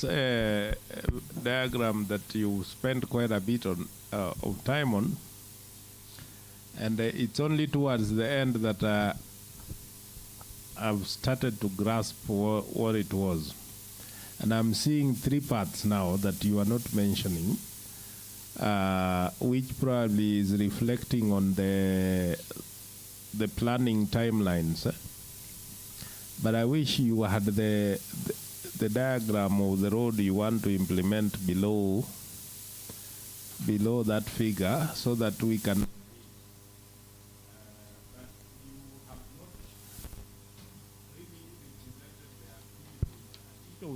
this diagram that you spent quite a bit of time on, and it's only towards the end that I've started to grasp what it was. And I'm seeing three parts now that you are not mentioning, which probably is reflecting on the planning timelines. But I wish you had the diagram of the road you want to implement below that figure, so that we can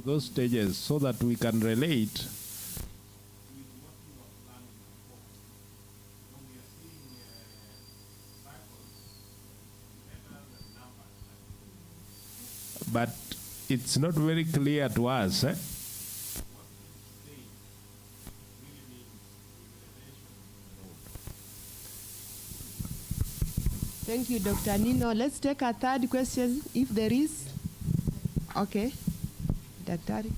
those stages, so that we can relate with what you are planning for. We are seeing cycles, letters and numbers, but it's not very clear to us what each stage really means in relation to the road. Thank you, Dr. Nino. Let's take a third question, if there is. Okay. Daktari.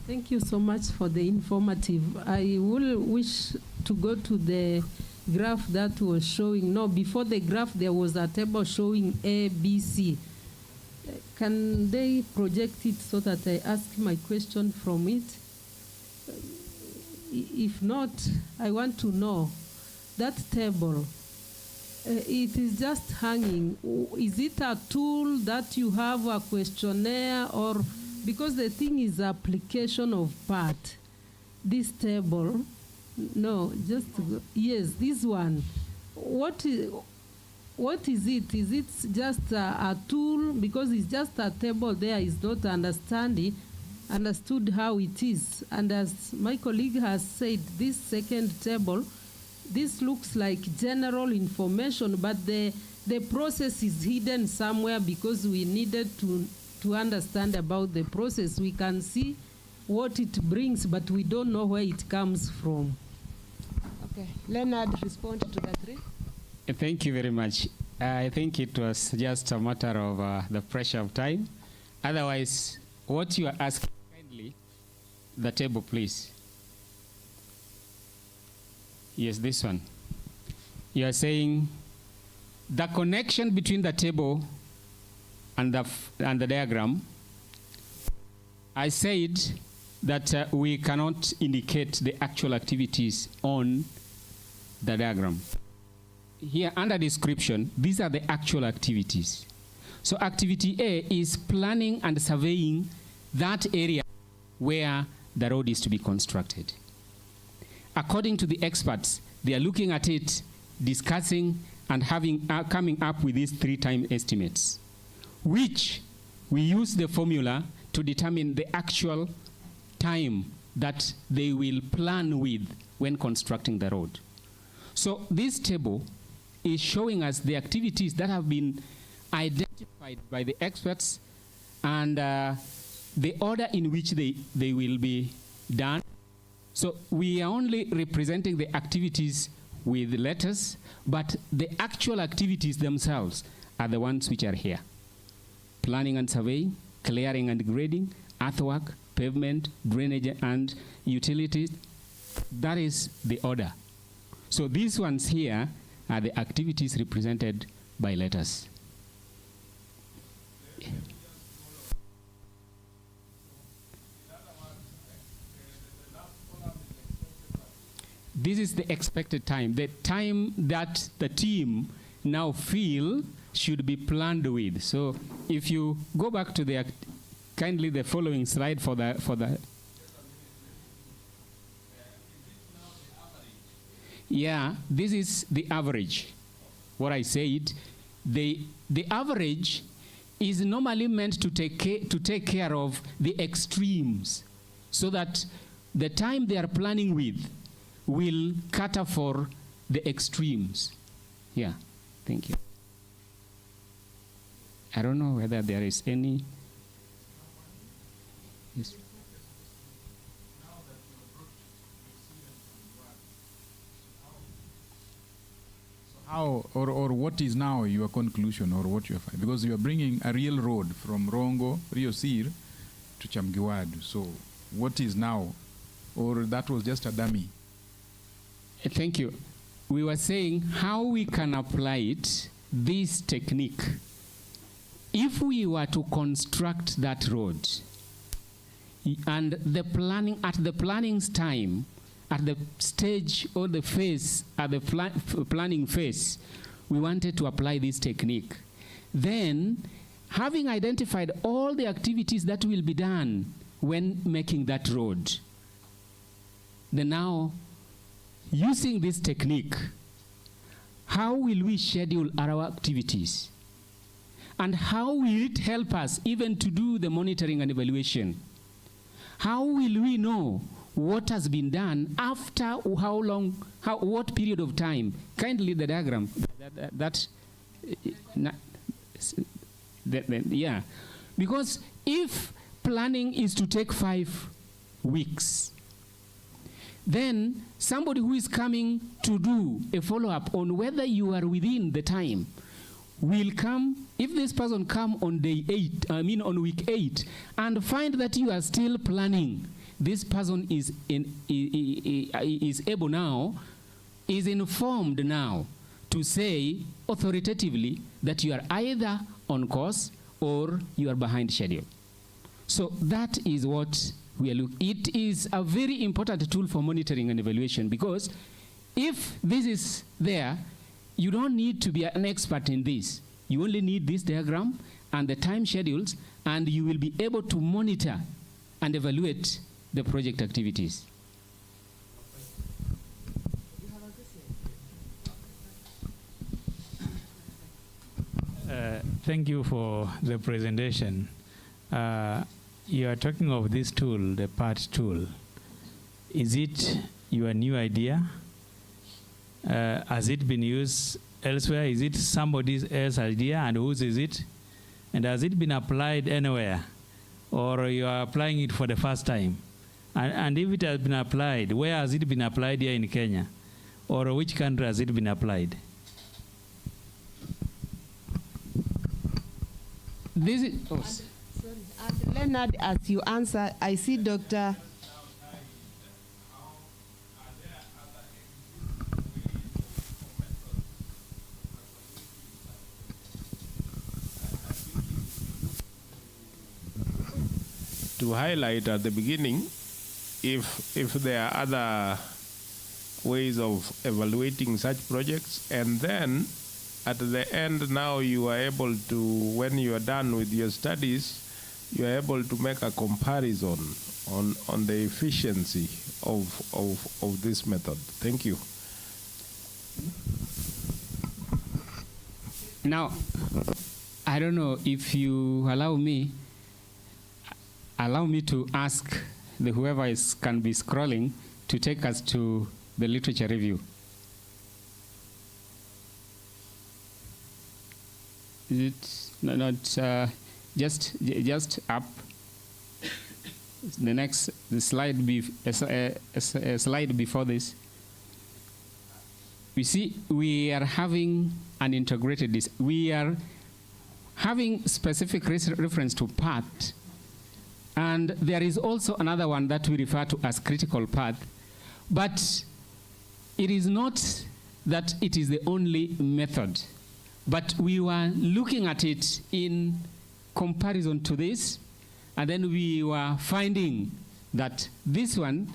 Thank you so much for the informative. I will wish to go to the graph that was showing. No, before the graph there was a table showing A, B, C. Can they project it so that I ask my question from it? If not, I want to know that table. It is just hanging. Is it a tool that you have, a questionnaire, or because the thing is application of part? This table, no, just yes, this one. What is it? Is it just a tool? Because it's just a table there. Is not understood how it is. And as my colleague has said, this second table, this looks like general information, but the process is hidden somewhere, because we needed to understand about the process. We can see what it brings, but we don't know where it comes from. Okay, Leonard, respond to the three. Thank you very much. I think it was just a matter of the pressure of time. Otherwise, what you are asking, kindly, the table, please. Yes, this one. You are saying the connection between the table and the diagram. I said that we cannot indicate the actual activities on the diagram. Here under description, these are the actual activities. So activity A is planning and surveying that area where the road is to be constructed. According to the experts, they are looking at it, discussing, and coming up with these 3-time estimates, which we use the formula to determine the actual time that they will plan with when constructing the road. So this table is showing us the activities that have been identified by the experts and the order in which they will be done. So we are only representing the activities with letters, but the actual activities themselves are the ones which are here. Planning and surveying, clearing and grading, earthwork, pavement, drainage and utilities. That is the order. So these ones here are the activities represented by letters. This is the expected time, the time that the team now feel should be planned with. So if you go back to the kindly the following slide for the yeah, this is the average. What I said, the average is normally meant to take care of the extremes, so that the time they are planning with will cater for the extremes. Yeah, thank you. I don't know whether there is any. Yes. How or what is now your conclusion, or what you find? Because you are bringing a real road from Rongo, Rio Sir, to Chamgiwadu. So what is now? Or that was just a dummy? Thank you. We were saying how we can apply it, this technique. If we were to construct that road, and the planning, at the planning's time, at the stage or the phase, at the planning phase, we wanted to apply this technique. Then, having identified all the activities that will be done when making that road, then now, using this technique, how will we schedule our activities? And how will it help us even to do the monitoring and evaluation? How will we know what has been done after how long, what period of time? Kindly the diagram, yeah. Because if planning is to take 5 weeks, then somebody who is coming to do a follow-up on whether you are within the time will come. If this person come on day 8, on week 8, and find that you are still planning, this person is able now, is informed now to say authoritatively that you are either on course or you are behind schedule. So that is what we are looking. It is a very important tool for monitoring and evaluation, because if this is there, you don't need to be an expert in this. You only need this diagram and the time schedules, and you will be able to monitor and evaluate the project activities. Thank you for the presentation. You are talking of this tool, the PART tool. Is it your new idea? Has it been used elsewhere? Is it somebody else's idea, and whose is it? And has it been applied anywhere? Or you are applying it for the first time? And if it has been applied, where has it been applied here in Kenya? Or which country has it been applied? This is, And Leonard, as you answer, I see Dr. To highlight at the beginning, if there are other ways of evaluating such projects, and then at the end now you are able to, when you are done with your studies, you are able to make a comparison on the efficiency of this method. Thank you. now, I don't know if you allow me to ask whoever can be scrolling to take us to the literature review. Is it not just up? The next slide, a slide before this. We see we are having an integrated. We are having specific reference to path, and there is also another one that we refer to as critical path. But it is not that it is the only method, but we were looking at it in comparison to this, and then we were finding that this one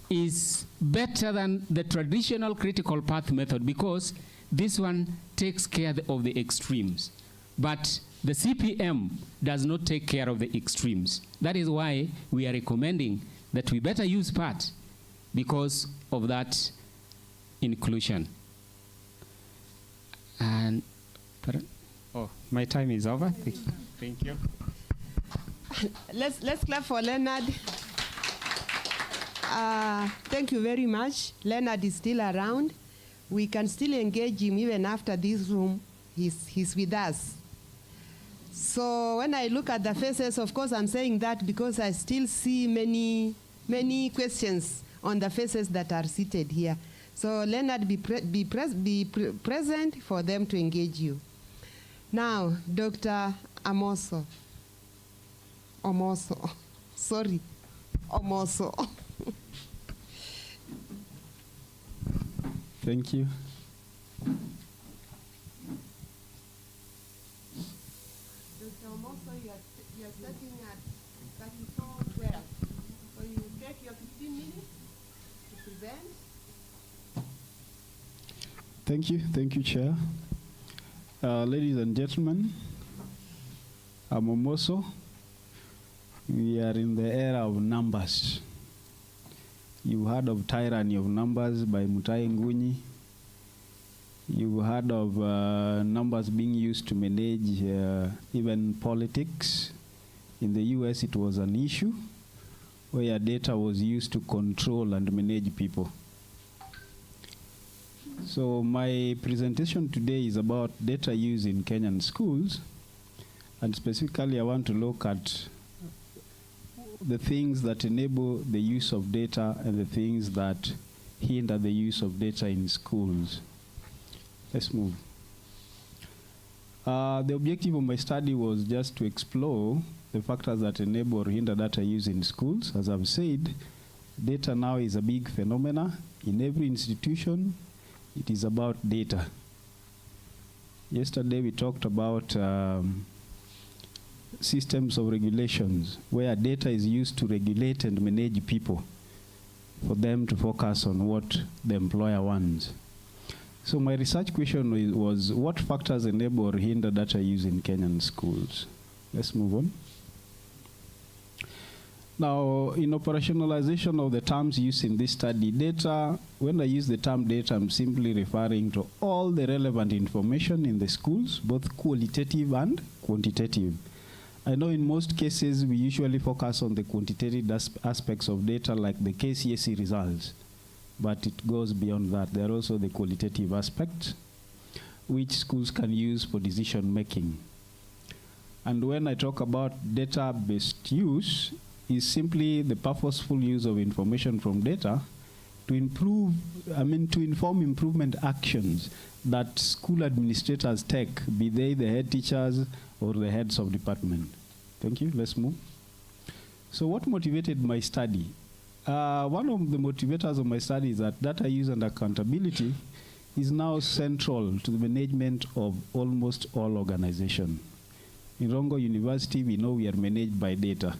is better than the traditional critical path method, because this one takes care of the extremes. But the CPM does not take care of the extremes. That is why we are recommending that we better use PAT, because of that inclusion. And my time is over. Thank you. Let's clap for Leonard. Thank you very much. Leonard is still around. We can still engage him even after this room. He's with us. So when I look at the faces, of course I'm saying that because I still see many questions on the faces that are seated here. So Leonard, be present for them to engage you. Now, Dr. Omoso. Sorry, Omoso. Thank you. Dr. Omoso, you're starting at 34:12. So you take your 15 minutes to present. Thank you, Chair. Ladies and gentlemen, I'm Omoso. We are in the era of numbers. You heard of Tyranny of Numbers by Mutai Ngunyi. You've heard of numbers being used to manage even politics. In the US, it was an issue where data was used to control and manage people. So my presentation today is about data use in Kenyan schools, and specifically I want to look at the things that enable the use of data and the things that hinder the use of data in schools. Let's move. The objective of my study was just to explore the factors that enable or hinder data use in schools. As I've said, data now is a big phenomena. In every institution, it is about data. Yesterday we talked about systems of regulations, where data is used to regulate and manage people for them to focus on what the employer wants. So my research question was what factors enable or hinder data use in Kenyan schools? Let's move on. Now, in operationalization of the terms used in this study, data, when I use the term data, I'm simply referring to all the relevant information in the schools, both qualitative and quantitative. I know in most cases we usually focus on the quantitative aspects of data like the KCSE results, but it goes beyond that. There are also the qualitative aspects which schools can use for decision making. And when I talk about data-based use, is simply the purposeful use of information from data to inform improvement actions that school administrators take, be they the head teachers or the heads of department. Thank you, let's move. So what motivated my study? One of the motivators of my study is that data use and accountability is now central to the management of almost all organizations. In Rongo University, we know we are managed by data.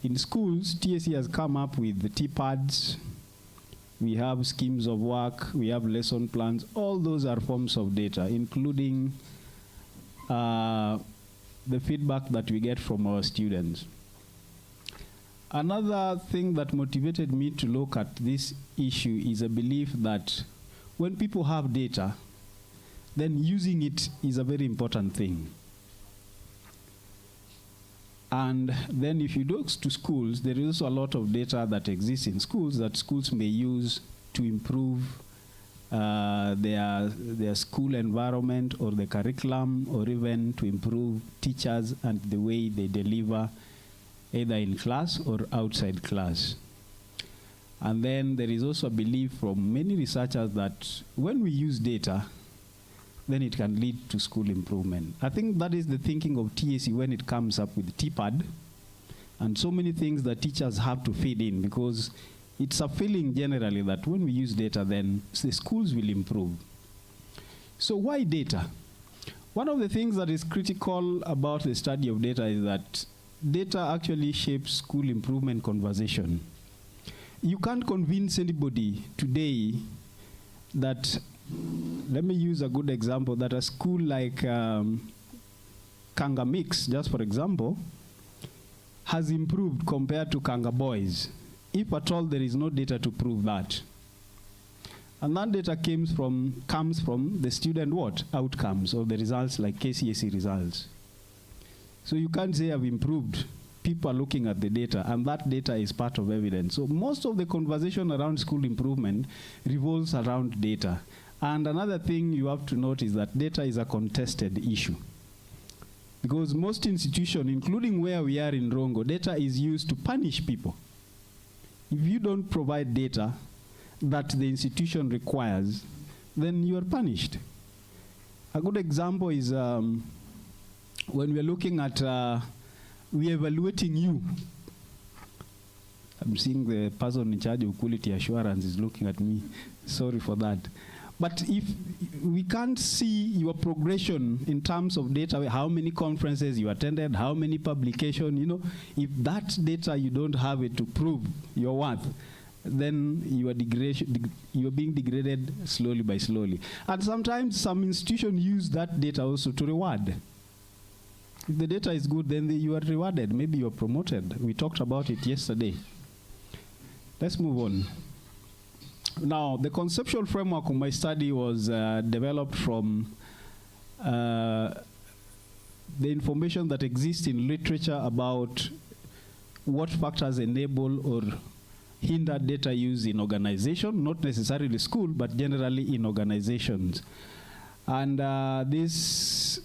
In schools, TSC has come up with the TPADs, we have schemes of work, we have lesson plans. All those are forms of data, including the feedback that we get from our students. Another thing that motivated me to look at this issue is a belief that when people have data, then using it is a very important thing. And then if you look to schools, there is also a lot of data that exists in schools that schools may use to improve their school environment or the curriculum, or even to improve teachers and the way they deliver either in class or outside class. And then there is also a belief from many researchers that when we use data, then it can lead to school improvement. I think that is the thinking of TSC when it comes up with TPAD and so many things that teachers have to feed in, because it's a feeling generally that when we use data, then the schools will improve. So why data? One of the things that is critical about the study of data is that data actually shapes school improvement conversation. You can't convince anybody today that, let me use a good example, that a school like Kanga Mix, just for example, has improved compared to Kanga Boys. If at all, there is no data to prove that. And that data comes from the student outcomes or the results like KCSE results. So you can't say I've improved. People are looking at the data, and that data is part of evidence. So most of the conversation around school improvement revolves around data. And another thing you have to note is that data is a contested issue. Because most institutions, including where we are in Rongo, data is used to punish people. If you don't provide data that the institution requires, then you are punished. A good example is when we're looking at we are evaluating you. I'm seeing the person in charge of quality assurance is looking at me. Sorry for that. But if we can't see your progression in terms of data, how many conferences you attended, how many publications, you know, if that data you don't have it to prove your worth, then you are being degraded slowly by slowly. And sometimes some institutions use that data also to reward. If the data is good, then you are rewarded. Maybe you are promoted. We talked about it yesterday. Let's move on. Now, the conceptual framework of my study was developed from the information that exists in literature about what factors enable or hinder data use in organization, not necessarily school, but generally in organizations. And this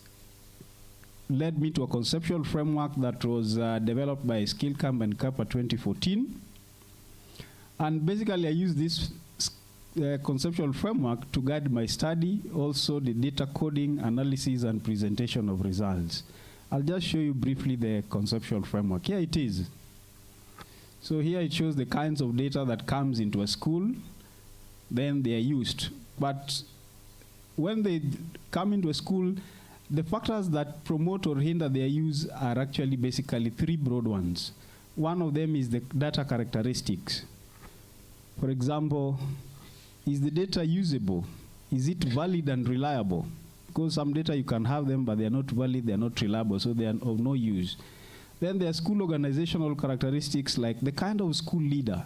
led me to a conceptual framework that was developed by Skillcamp and Kappa 2014. And basically, I use this conceptual framework to guide my study, also the data coding, analysis, and presentation of results. I'll just show you briefly the conceptual framework. Here it is. So here it shows the kinds of data that comes into a school, then they are used. But when they come into a school, the factors that promote or hinder their use are actually basically three broad ones. One of them is the data characteristics. For example, is the data usable? Is it valid and reliable? Because some data you can have them, but they are not valid, they are not reliable, so they are of no use. Then there are school organizational characteristics, like the kind of school leader.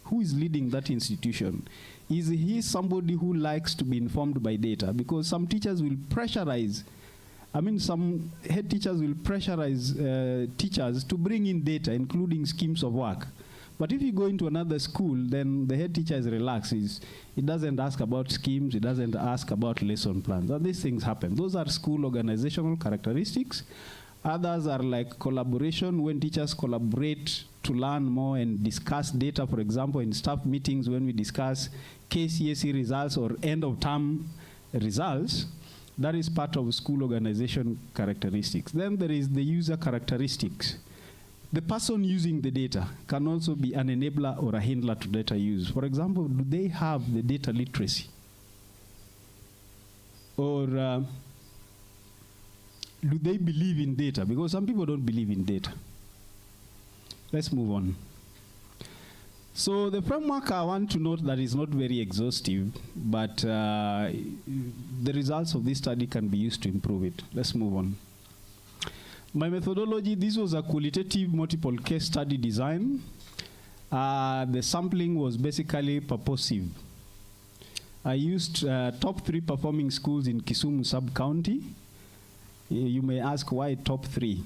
Who is leading that institution? Is he somebody who likes to be informed by data? Because some teachers will pressurize, some head teachers will pressurize teachers to bring in data, including schemes of work. But if you go into another school, then the head teacher is relaxed. It doesn't ask about schemes. It doesn't ask about lesson plans. And these things happen. Those are school organizational characteristics. Others are like collaboration, when teachers collaborate to learn more and discuss data. For example, in staff meetings, when we discuss KCSE results or end-of-term results, that is part of school organization characteristics. Then there is the user characteristics. The person using the data can also be an enabler or a hindler to data use. For example, do they have the data literacy? Or do they believe in data? Because some people don't believe in data. Let's move on. So the framework, I want to note that is not very exhaustive, but the results of this study can be used to improve it. Let's move on. My methodology, this was a qualitative multiple case study design. The sampling was basically purposive. I used top 3 performing schools in Kisumu sub-county. You may ask why top 3.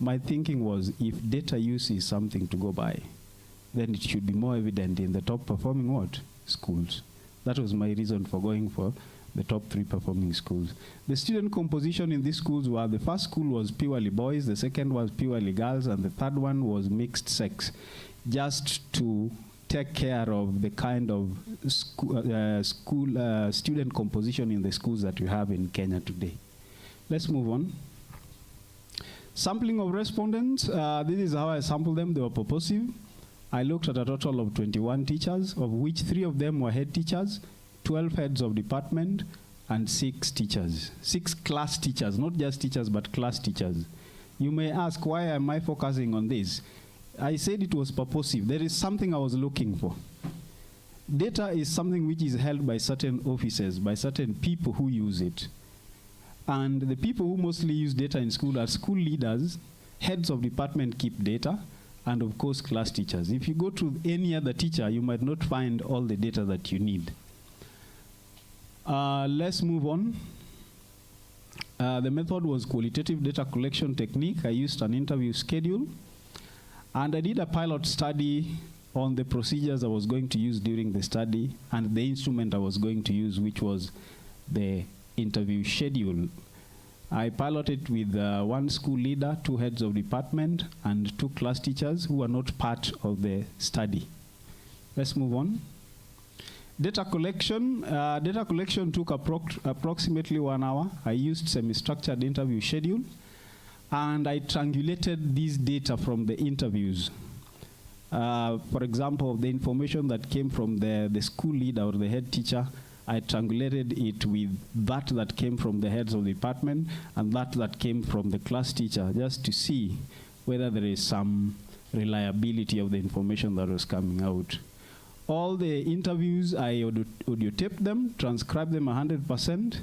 My thinking was, if data use is something to go by, then it should be more evident in the top performing what? Schools. That was my reason for going for the top 3 performing schools. The student composition in these schools were, the first school was purely boys, the second was purely girls, and the third one was mixed sex, just to take care of the kind of student composition in the schools that we have in Kenya today. Let's move on. Sampling of respondents, this is how I sampled them. They were purposive. I looked at a total of 21 teachers, of which 3 of them were head teachers, 12 heads of department, and 6 teachers. 6 class teachers, not just teachers, but class teachers. You may ask, why am I focusing on this? I said it was purposive. There is something I was looking for. Data is something which is held by certain officers, by certain people who use it. And the people who mostly use data in school are school leaders, heads of department keep data, and of course class teachers. If you go to any other teacher, you might not find all the data that you need. Let's move on. The method was qualitative data collection technique. I used an interview schedule, and I did a pilot study on the procedures I was going to use during the study and the instrument I was going to use, which was the interview schedule. I piloted with 1 school leader, 2 heads of department, and 2 class teachers who were not part of the study. Let's move on. Data collection. Data collection took approximately 1 hour. I used semi-structured interview schedule. And I triangulated these data from the interviews. For example, the information that came from the school leader or the head teacher, I triangulated it with that came from the heads of the department and that came from the class teacher, just to see whether there is some reliability of the information that was coming out. All the interviews, I audio taped them, transcribed them 100%,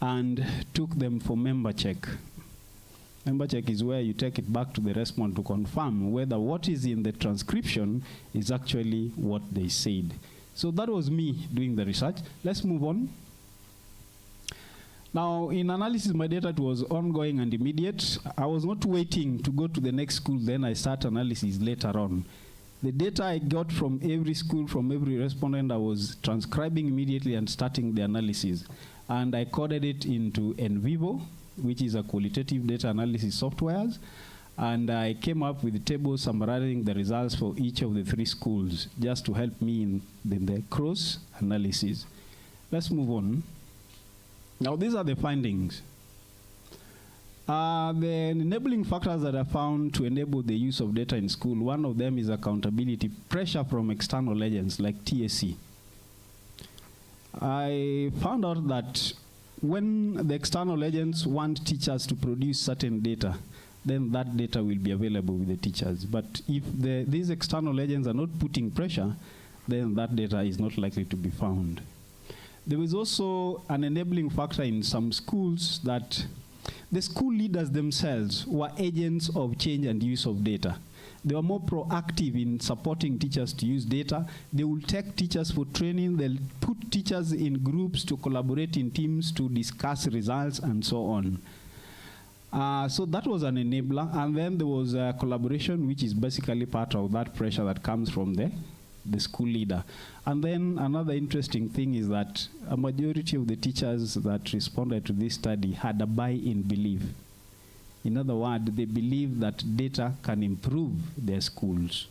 and took them for member check. Member check is where you take it back to the respondent to confirm whether what is in the transcription is actually what they said. So that was me doing the research. Let's move on. Now, in analysis, my data was ongoing and immediate. I was not waiting to go to the next school, then I start analysis later on. The data I got from every school, from every respondent, I was transcribing immediately and starting the analysis. And I coded it into NVivo, which is a qualitative data analysis software. And I came up with tables summarizing the results for each of the 3 schools, just to help me in the cross analysis. Let's move on. Now, these are the findings. The enabling factors that are found to enable the use of data in school, one of them is accountability, pressure from external agents like TSC. I found out that when the external agents want teachers to produce certain data, then that data will be available with the teachers. But if these external agents are not putting pressure, then that data is not likely to be found. There is also an enabling factor in some schools that the school leaders themselves were agents of change and use of data. They were more proactive in supporting teachers to use data. They will take teachers for training. They'll put teachers in groups to collaborate in teams to discuss results and so on. So that was an enabler. And then there was collaboration, which is basically part of that pressure that comes from the school leader. And then another interesting thing is that a majority of the teachers that responded to this study had a buy-in belief. In other words, they believe that data can improve their schools.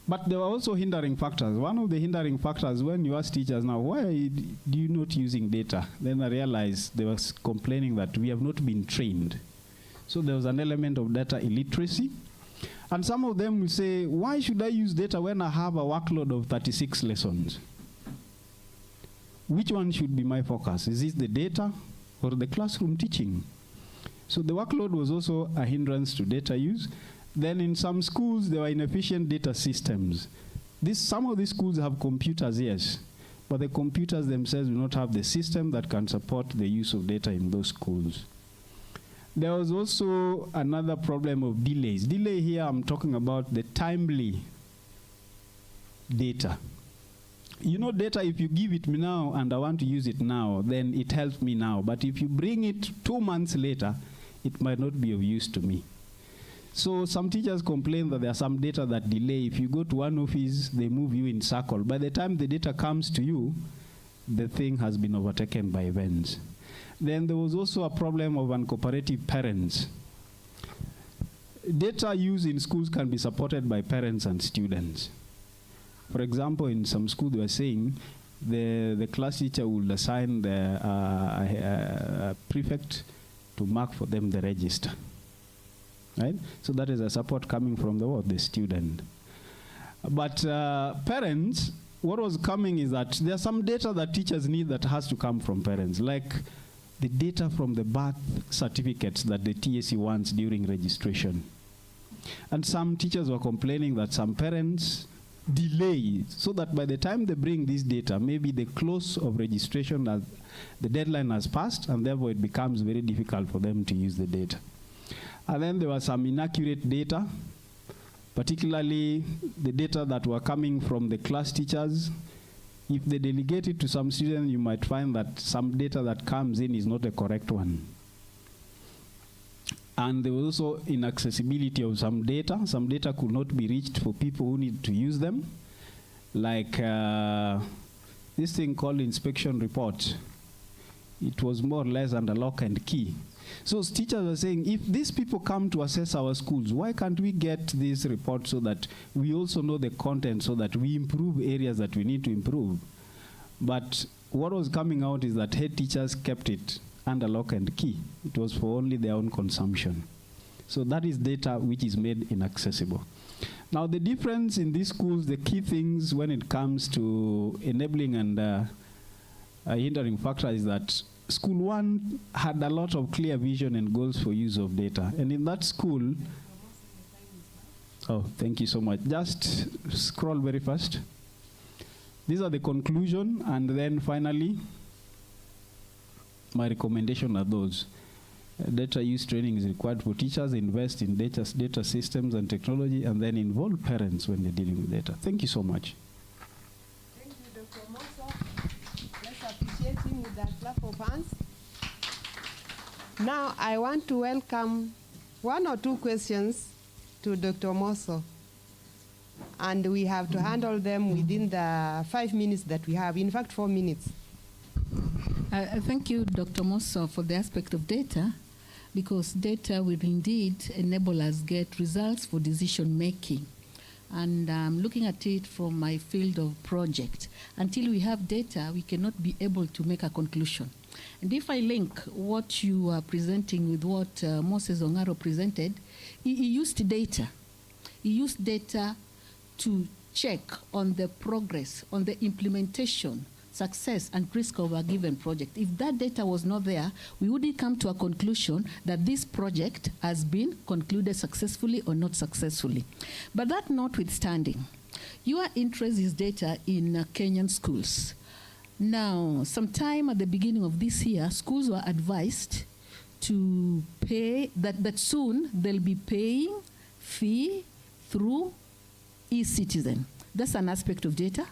But there were also hindering factors. One of the hindering factors, when you ask teachers now, why are you not using data? Then I realized they were complaining that we have not been trained. So there was an element of data illiteracy. And some of them will say, why should I use data when I have a workload of 36 lessons? Which one should be my focus? Is it the data or the classroom teaching? So the workload was also a hindrance to data use. Then in some schools, there were inefficient data systems. Some of these schools have computers, yes, but the computers themselves do not have the system that can support the use of data in those schools. There was also another problem of delays. Delay here, I'm talking about the timely data. You know, data, if you give it me now and I want to use it now, then it helps me now. But if you bring it 2 months later, it might not be of use to me. So some teachers complain that there are some data that delay. If you go to one office, they move you in circle. By the time the data comes to you, the thing has been overtaken by events. Then there was also a problem of uncooperative parents. Data use in schools can be supported by parents and students. For example, in some schools, they were saying the class teacher will assign the prefect to mark for them the register. Right? So that is a support coming from the student. But parents, what was coming is that there's some data that teachers need that has to come from parents, like the data from the birth certificates that the TSC wants during registration. And some teachers were complaining that some parents delay, so that by the time they bring this data, maybe the close of registration, the deadline has passed, and therefore it becomes very difficult for them to use the data. And then there was some inaccurate data, particularly the data that were coming from the class teachers. If they delegate it to some students, you might find that some data that comes in is not the correct one. And there was also inaccessibility of some data. Some data could not be reached for people who need to use them, like this thing called inspection report. It was more or less under lock and key. So teachers are saying, if these people come to assess our schools, why can't we get this report so that we also know the content, so that we improve areas that we need to improve? But what was coming out is that head teachers kept it under lock and key. It was for only their own consumption. So that is data which is made inaccessible. Now the difference in these schools, the key things when it comes to enabling and hindering factors is that school 1 had a lot of clear vision and goals for use of data. And in that school, oh, thank you so much. Just scroll very fast. These are the conclusion, and then finally, my recommendation are those. Data use training is required for teachers, invest in data systems and technology, and then involve parents when they're dealing with data. Thank you so much. Thank you, Dr. Mosso. Let's appreciate him with that clap of hands. Now, I want to welcome 1 or 2 questions to Dr. Mosso. And we have to handle them within the 5 minutes that we have. In fact, 4 minutes. Thank you, Dr. Mosso, for the aspect of data, because data will indeed enable us get results for decision making. And looking at it from my field of project, until we have data, we cannot be able to make a conclusion. And if I link what you are presenting with what Moses Ongaro presented, he used data. He used data to check on the progress, on the implementation, success, and risk of a given project. If that data was not there, we wouldn't come to a conclusion that this project has been concluded successfully or not successfully. But that notwithstanding, your interest is data in Kenyan schools. Now, sometime at the beginning of this year, schools were advised to pay, that soon they'll be paying fee through e-citizen. That's an aspect of data.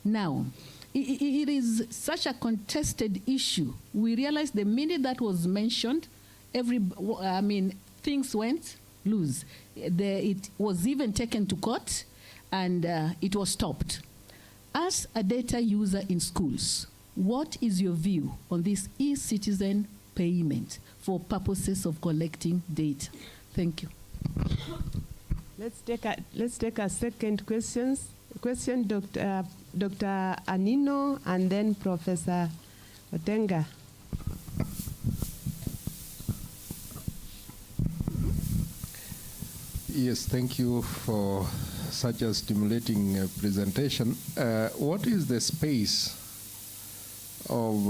Now, it is such a contested issue. We realized the minute that was mentioned, things went loose. It was even taken to court, and it was stopped. As a data user in schools, what is your view on this e-citizen payment for purposes of collecting data? Thank you. Let's take a second question, Dr. Anino, and then Professor Otenga. Yes, thank you for such a stimulating presentation. What is the space of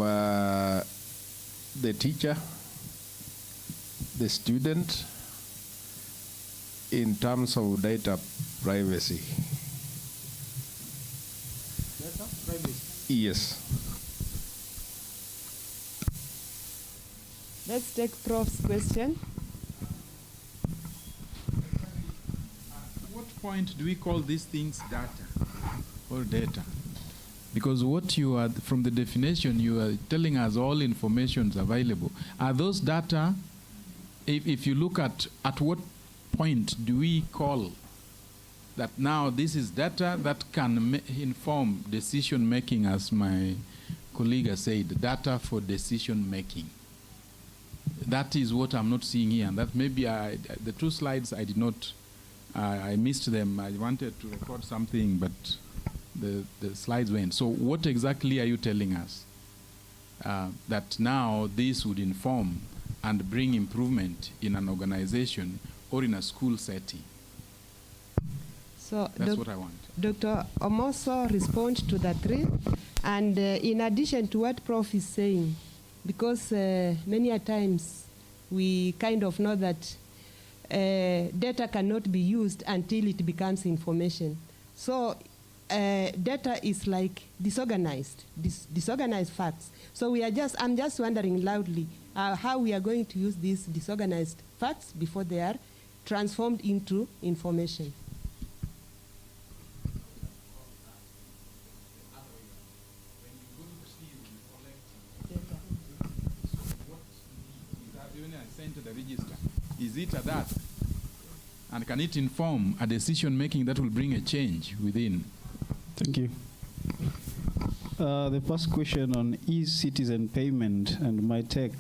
the teacher, the student, in terms of data privacy? Data privacy? Yes. Let's take Prof's question. At what point do we call these things data or data? Because what you are, from the definition, you are telling us all information is available. Are those data, if you look at what point do we call that now this is data that can inform decision making, as my colleague has said, data for decision making? That is what I'm not seeing here. And that maybe the 2 slides I did not, I missed them. I wanted to record something, but the slides went. So what exactly are you telling us? That now this would inform and bring improvement in an organization or in a school setting? So that's what I want. Dr. Omoso respond to the 3. And in addition to what Prof is saying, because many a times we kind of know that data cannot be used until it becomes information. So data is like disorganized facts. So I'm just wondering loudly how we are going to use these disorganized facts before they are transformed into information. To the register. Is it a data? And can it inform a decision making that will bring a change within? Thank you. The first question on e-citizen payment and my tech.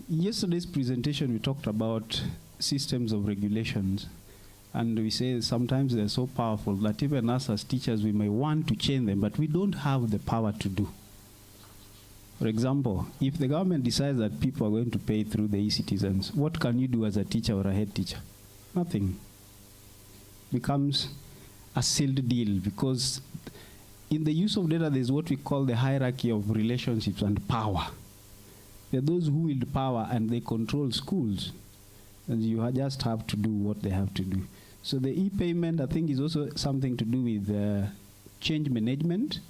Yesterday's presentation we talked about systems of regulations, And we say sometimes they're so powerful that even us as teachers, we may want to change them, but we don't have the power to do. For example, if the government decides that people are going to pay through the e-citizens, what can you do as a teacher or a head teacher? Nothing. Becomes a sealed deal, because in the use of data, there's what we call the hierarchy of relationships and power. There are those who wield power and they control schools, and you just have to do what they have to do. So the e-payment, I think, is also something to do with change management.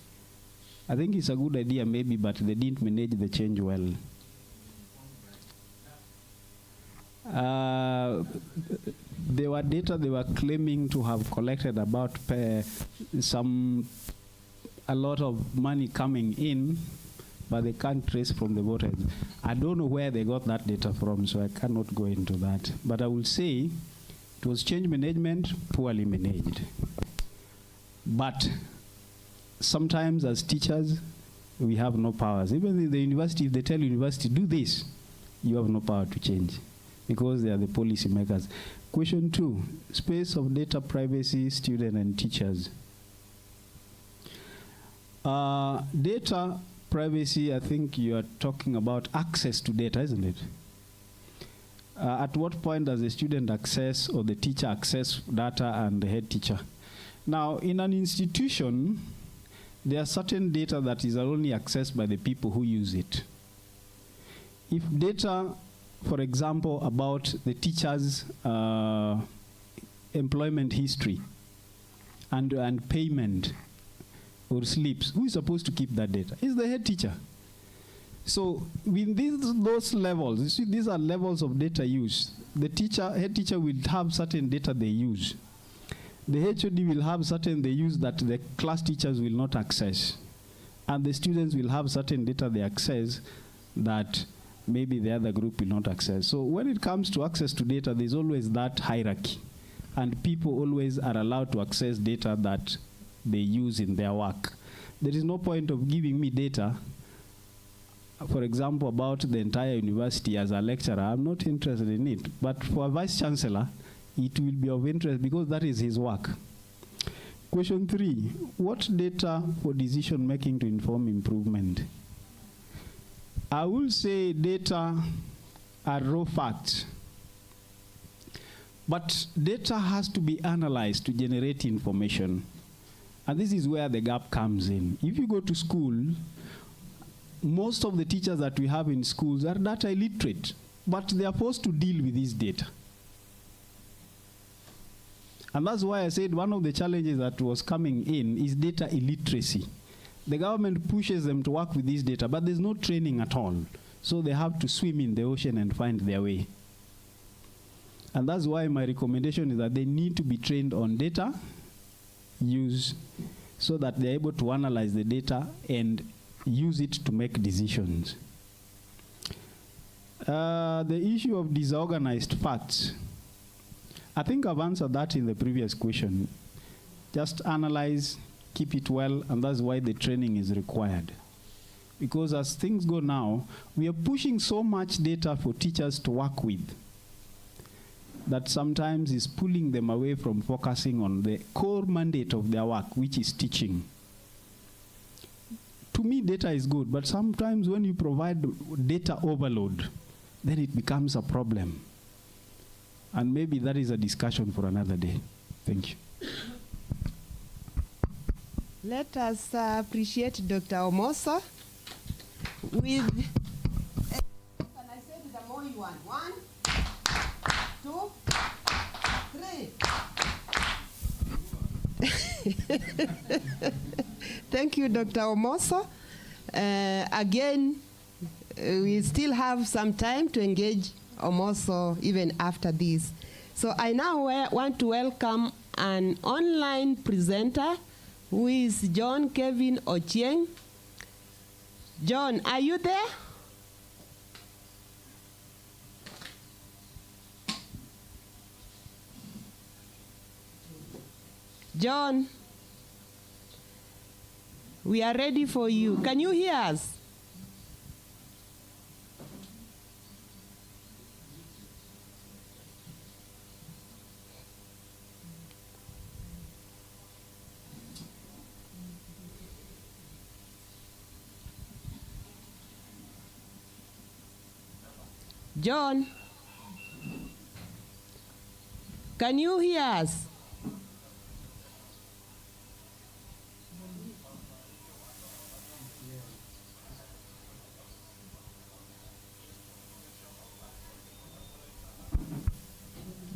I think it's a good idea maybe, but they didn't manage the change well. There were data they were claiming to have collected about a lot of money coming in, but they can't trace from the voters. I don't know where they got that data from, so I cannot go into that. But I will say it was change management poorly managed. But sometimes as teachers, we have no powers. Even in the university, if they tell university, do this, you have no power to change, because they are the policy makers. Question 2, space of data privacy, student and teachers. Data privacy, I think you are talking about access to data, isn't it? At what point does the student access or the teacher access data and the head teacher? Now, in an institution, there are certain data that is only accessed by the people who use it. If data, for example, about the teacher's employment history and payment or slips, who is supposed to keep that data? It's the head teacher. So with those levels, you see, these are levels of data use. The head teacher will have certain data they use. The HOD will have certain they use that the class teachers will not access. And the students will have certain data they access that maybe the other group will not access. So when it comes to access to data, there's always that hierarchy. And people always are allowed to access data that they use in their work. There is no point of giving me data, for example, about the entire university as a lecturer. I'm not interested in it. But for a vice chancellor, it will be of interest because that is his work. Question 3, what data for decision making to inform improvement? I will say data are raw facts. But data has to be analyzed to generate information. And this is where the gap comes in. If you go to school, most of the teachers that we have in schools are data illiterate, but they are forced to deal with this data. And that's why I said one of the challenges that was coming in is data illiteracy. The government pushes them to work with this data, but there's no training at all. So they have to swim in the ocean and find their way. And that's why my recommendation is that they need to be trained on data use so that they're able to analyze the data and use it to make decisions. The issue of disorganized facts. I think I've answered that in the previous question. Just analyze, keep it well, and that's why the training is required. Because as things go now, we are pushing so much data for teachers to work with that sometimes is pulling them away from focusing on the core mandate of their work, which is teaching. To me, data is good, but sometimes when you provide data overload, then it becomes a problem. And maybe that is a discussion for another day. Thank you. Let us appreciate Dr. Omoso with, can I say with the more you want? 1, 2, 3. Thank you, Dr. Omoso. Again, we still have some time to engage Omoso even after this. So I now want to welcome an online presenter who is John Kevin Ochieng. John, are you there? John, we are ready for you. Can you hear us? John, can you hear us?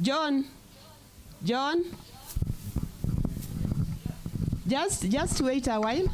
John, just wait a while.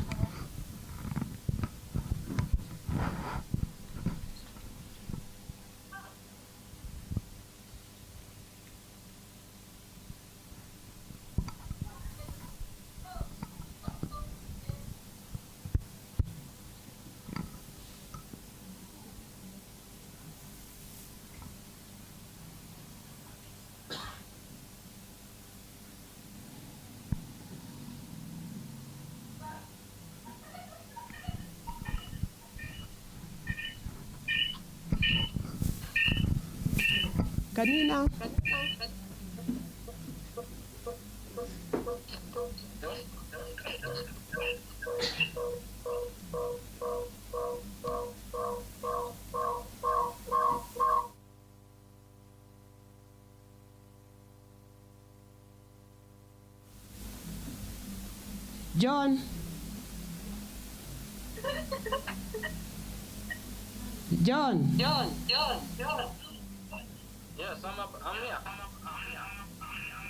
Can you now? John. John. Yes, I'm here.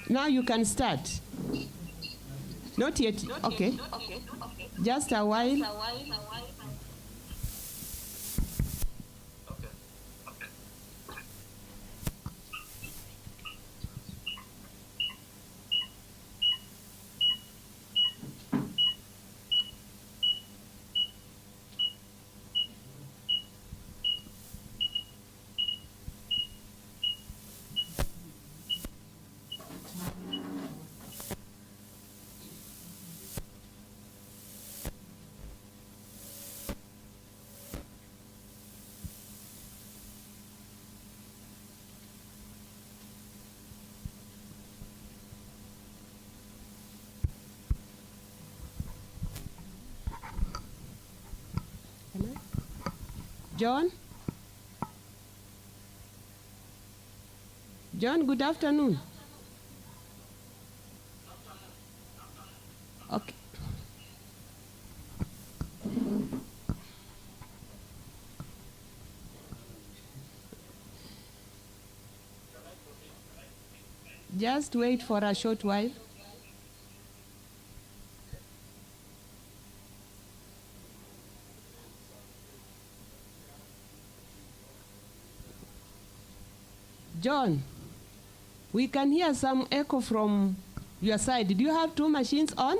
Now you can start. Not yet. Okay. Just a while. John? John, good afternoon. Okay. Just wait for a short while. John, we can hear some echo from your side. Do you have two machines on?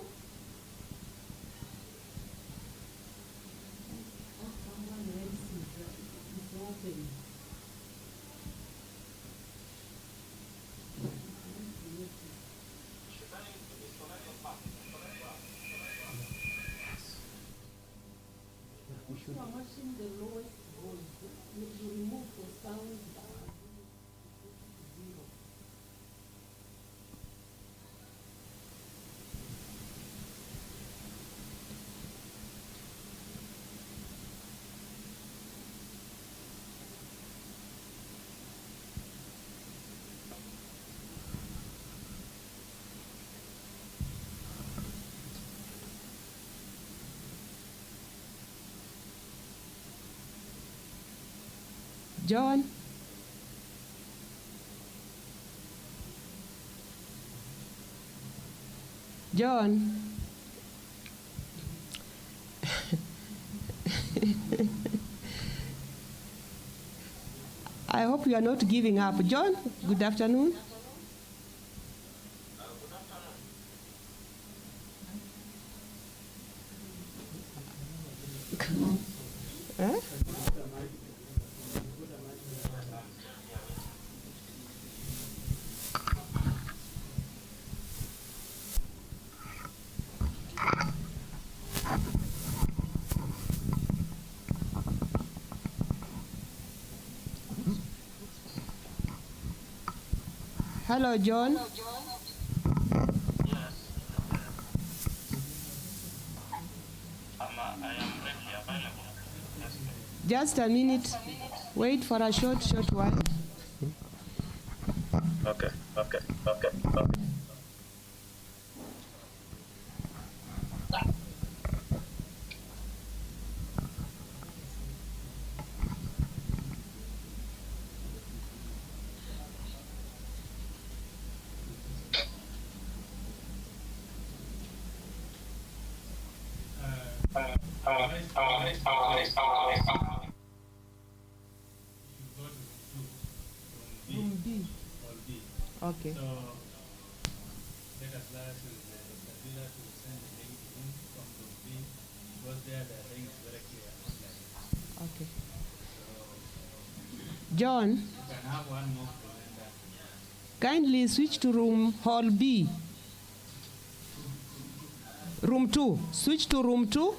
John? John? I hope you are not giving up. John, good afternoon. Huh? Hello, John. Yes. I am ready, available. Yes. Just a minute. Wait for a short while. Okay. Room B. Okay. So let us ask the dealer to send the link to him from room B, because there the link is very clear online. Okay. John, You can have one more presenter. kindly switch to room hall B. Room 2. Switch to room 2.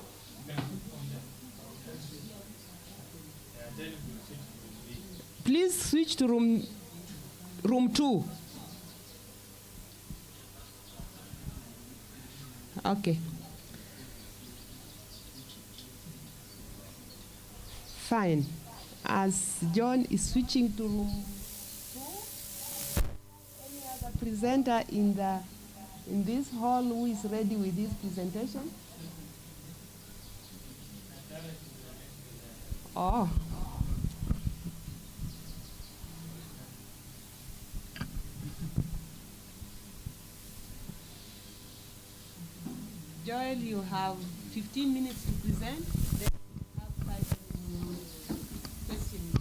Please switch to room 2. Okay. Fine. As John is switching to room 2, any other presenter in this hall who is ready with this presentation? Oh. Joel, you have 15 minutes to present. Then you have 5 questions.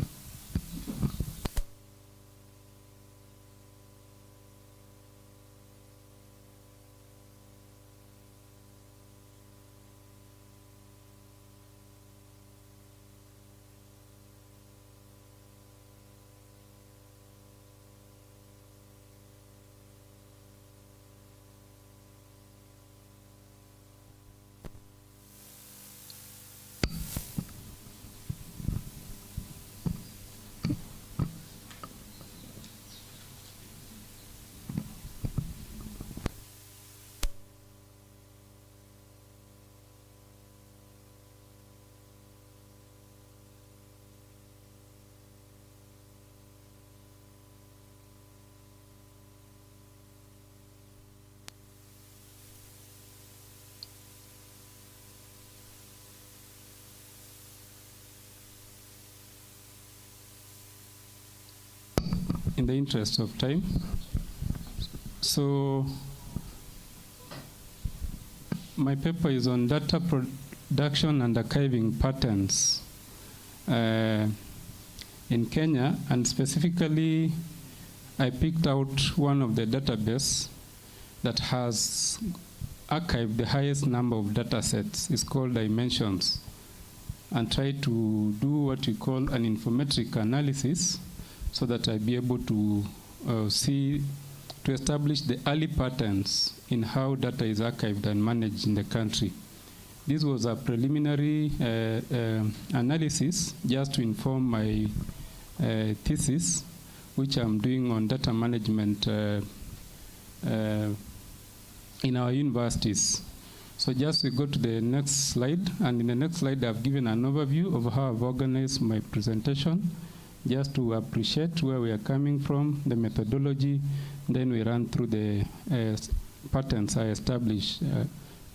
In the interest of time, so my paper is on data production and archiving patterns in Kenya, and specifically I picked out one of the database that has archived the highest number of data sets. It's called Dimensions, and try to do what we call an informametric analysis so that I'll be able to establish the early patterns in how data is archived and managed in the country. This was a preliminary analysis just to inform my thesis, which I'm doing on data management in our universities. So just we go to the next slide, and in the next slide I've given an overview of how I've organized my presentation, just to appreciate where we are coming from, the methodology. Then we run through the patterns I established,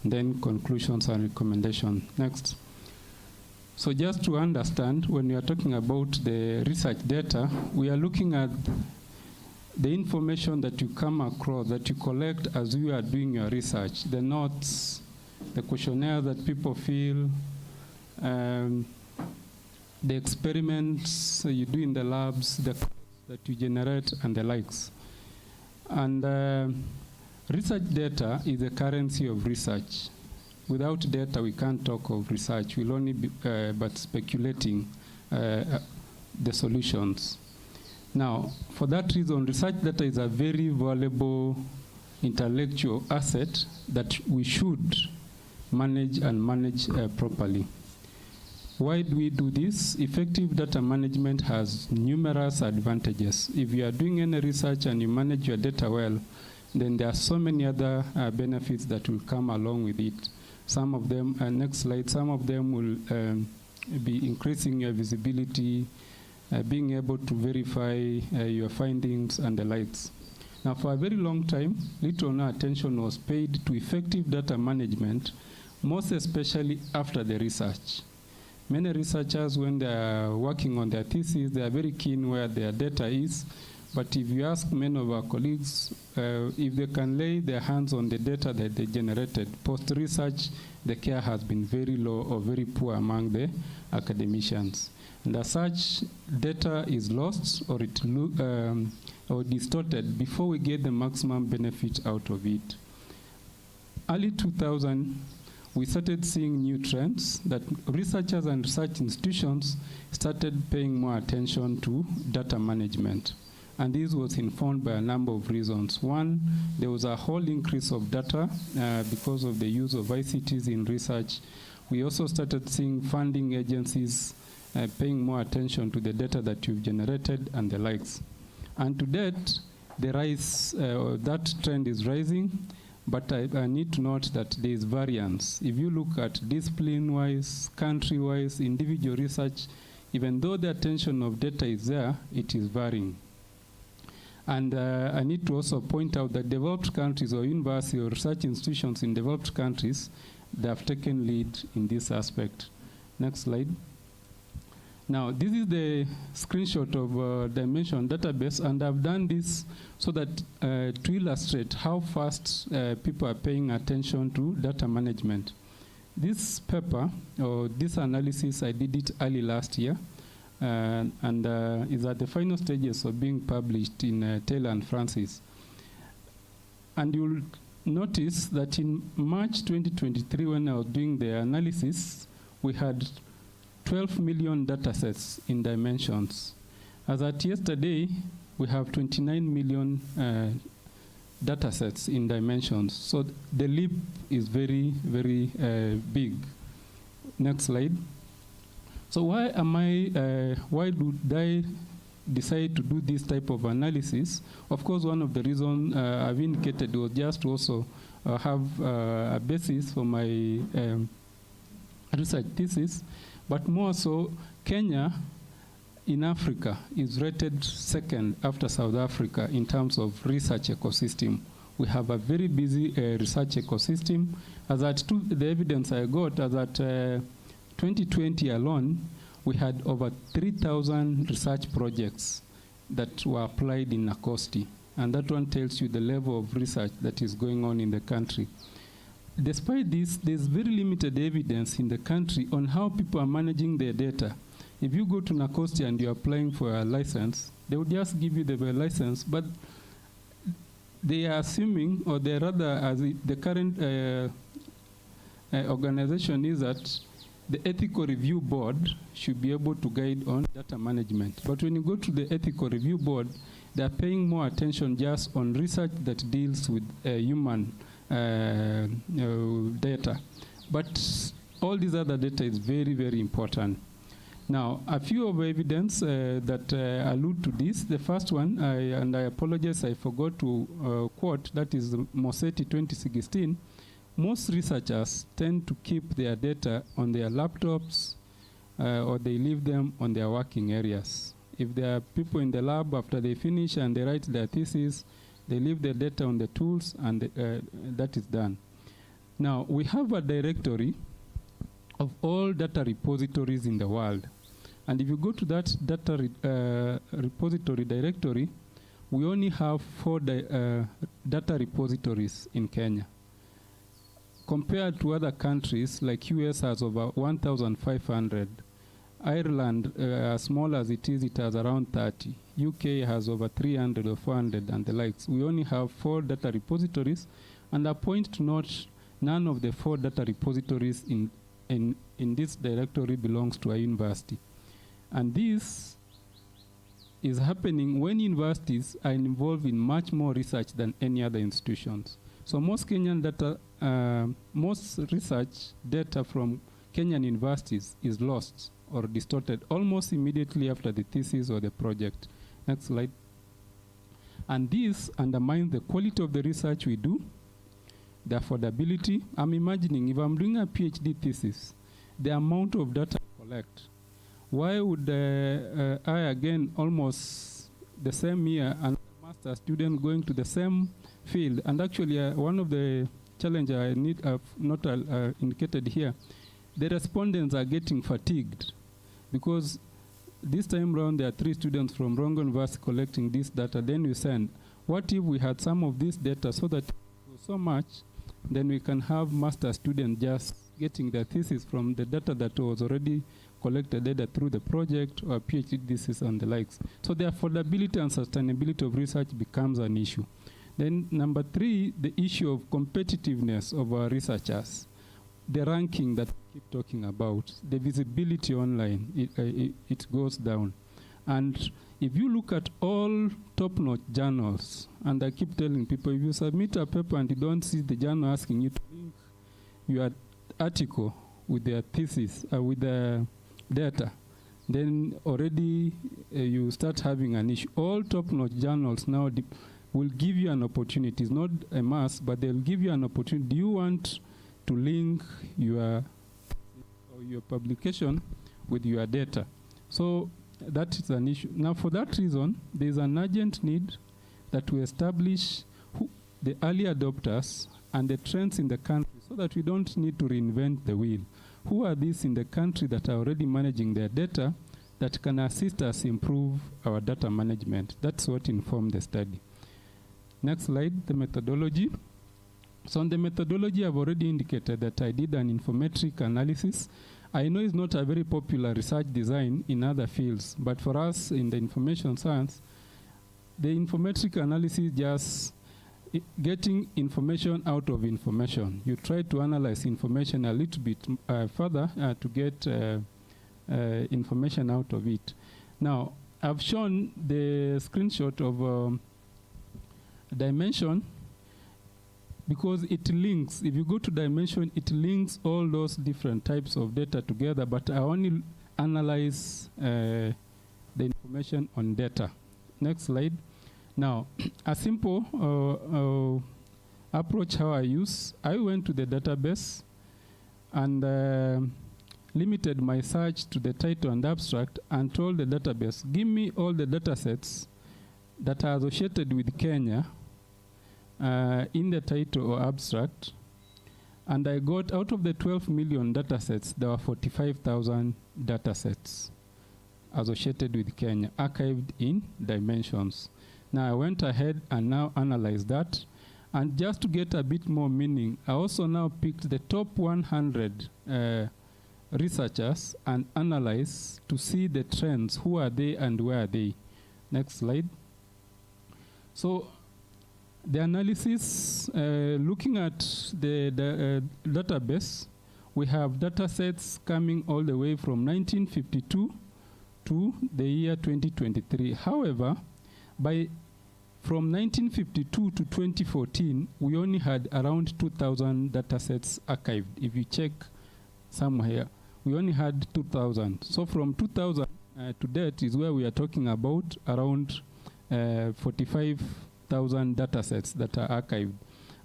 then conclusions and recommendations. Next. So just to understand, when we are talking about the research data, we are looking at the information that you come across, that you collect as you are doing your research, the notes, the questionnaire that people fill, the experiments you do in the labs, the that you generate, and the likes. And research data is the currency of research. Without data, we can't talk of research. We'll only be but speculating the solutions. Now, for that reason, research data is a very valuable intellectual asset that we should manage properly. Why do we do this? Effective data management has numerous advantages. If you are doing any research and you manage your data well, then there are so many other benefits that will come along with it. Some of them, next slide, some of them will be increasing your visibility, being able to verify your findings and the likes. Now, for a very long time, little or no attention was paid to effective data management, most especially after the research. Many researchers, when they are working on their thesis, they are very keen where their data is. But if you ask many of our colleagues if they can lay their hands on the data that they generated, post-research, the care has been very low or very poor among the academicians. And as such, data is lost or or distorted before we get the maximum benefit out of it. Early 2000, we started seeing new trends that researchers and research institutions started paying more attention to data management. And this was informed by a number of reasons. One, there was a whole increase of data because of the use of ICTs in research. We also started seeing funding agencies paying more attention to the data that you've generated and the likes. And to date, that trend is rising, but I need to note that there is variance. If you look at discipline-wise, country-wise, individual research, even though the attention of data is there, it is varying. And I need to also point out that developed countries or university or research institutions in developed countries, they have taken lead in this aspect. Next slide. Now, this is the screenshot of Dimension database, and I've done this so that to illustrate how fast people are paying attention to data management. This paper, or this analysis, I did it early last year, and is at the final stages of being published in Taylor and Francis. And you'll notice that in March 2023, when I was doing the analysis, we had 12 million data sets in Dimensions. As at yesterday, we have 29 million data sets in Dimensions. So the leap is very, very big. Next slide. So why did I decide to do this type of analysis? Of course, one of the reasons I've indicated was just to also have a basis for my research thesis, but more so, Kenya in Africa is rated second after South Africa in terms of research ecosystem. We have a very busy research ecosystem. As at the evidence I got, as at 2020 alone, we had over 3,000 research projects that were applied in Nakosti. And that one tells you the level of research that is going on in the country. Despite this, there's very limited evidence in the country on how people are managing their data. If you go to Nakosti and you're applying for a license, they will just give you the license, but they are assuming, or they rather, as the current organization is that the ethical review board should be able to guide on data management. But when you go to the ethical review board, they're paying more attention just on research that deals with human data. But all these other data is very, very important. Now, a few of evidence that allude to this. The first one, and I apologize, I forgot to quote, that is Mosetti 2016. Most researchers tend to keep their data on their laptops or they leave them on their working areas. If there are people in the lab after they finish and they write their thesis, they leave their data on the tools and that is done. Now, we have a directory of all data repositories in the world. And if you go to that data repository directory, we only have 4 data repositories in Kenya. Compared to other countries, like US has over 1,500. Ireland, as small as it is, it has around 30. UK has over 300 or 400 and the likes. We only have 4 data repositories, and a point to note, none of the 4 data repositories in this directory belongs to a university. And this is happening when universities are involved in much more research than any other institutions. So most Kenyan data, most research data from Kenyan universities is lost or distorted almost immediately after the thesis or the project. Next slide. And this undermines the quality of the research we do, the affordability. I'm imagining if I'm doing a PhD thesis, the amount of data I collect why would I again almost the same year and master student going to the same field? And actually, one of the challenges I need not indicated here, the respondents are getting fatigued because this time around there are 3 students from Rongo University collecting this data. Then we send. What if we had some of this data so that so much, then we can have master students just getting their thesis from the data that was already collected either through the project or PhD thesis and the likes. So the affordability and sustainability of research becomes an issue. Then number 3, the issue of competitiveness of our researchers. The ranking that we keep talking about, the visibility online, it goes down. And if you look at all top-notch journals, and I keep telling people, if you submit a paper and you don't see the journal asking you to link your article with their thesis, with the data, then already you start having an issue. All top-notch journals now will give you an opportunity. It's not a must, but they'll give you an opportunity. Do you want to link your publication with your data? So that is an issue. Now, for that reason, there is an urgent need that we establish the early adopters and the trends in the country so that we don't need to reinvent the wheel. Who are these in the country that are already managing their data that can assist us improve our data management? That's what informed the study. Next slide, the methodology. So on the methodology, I've already indicated that I did an informametric analysis. I know it's not a very popular research design in other fields, but for us in the information science, the informametric analysis just getting information out of information. You try to analyze information a little bit further to get information out of it. Now, I've shown the screenshot of dimension because it links. If you go to dimension, it links all those different types of data together, but I only analyze the information on data. Next slide. Now, a simple approach how I went to the database and limited my search to the title and abstract and told the database, give me all the data sets that are associated with Kenya in the title or abstract. And I got out of the 12 million data sets, there were 45,000 data sets associated with Kenya, archived in dimensions. Now I went ahead and now analyzed that. And just to get a bit more meaning, I also now picked the top 100 researchers and analyzed to see the trends. Who are they and where are they? Next slide. So the analysis, looking at the database, we have data sets coming all the way from 1952 to the year 2023. However, from 1952 to 2014, we only had around 2,000 data sets archived. If you check somewhere, we only had 2,000. So from 2,000 to date is where we are talking about around 45,000 data sets that are archived.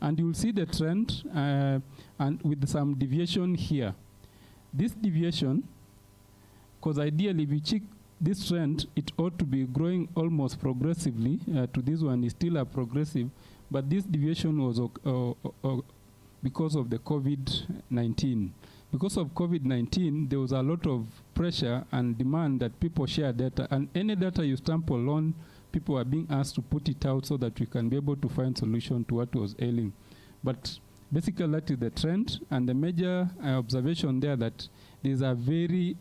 And you'll see the trend and with some deviation here. This deviation, because ideally if you check this trend, it ought to be growing almost progressively. To this one is still a progressive, but this deviation was because of the COVID-19. Because of COVID-19, there was a lot of pressure and demand that people share data, and any data you sample on, people are being asked to put it out so that we can be able to find solution to what was ailing. But basically that is the trend, and the major observation there that there's a very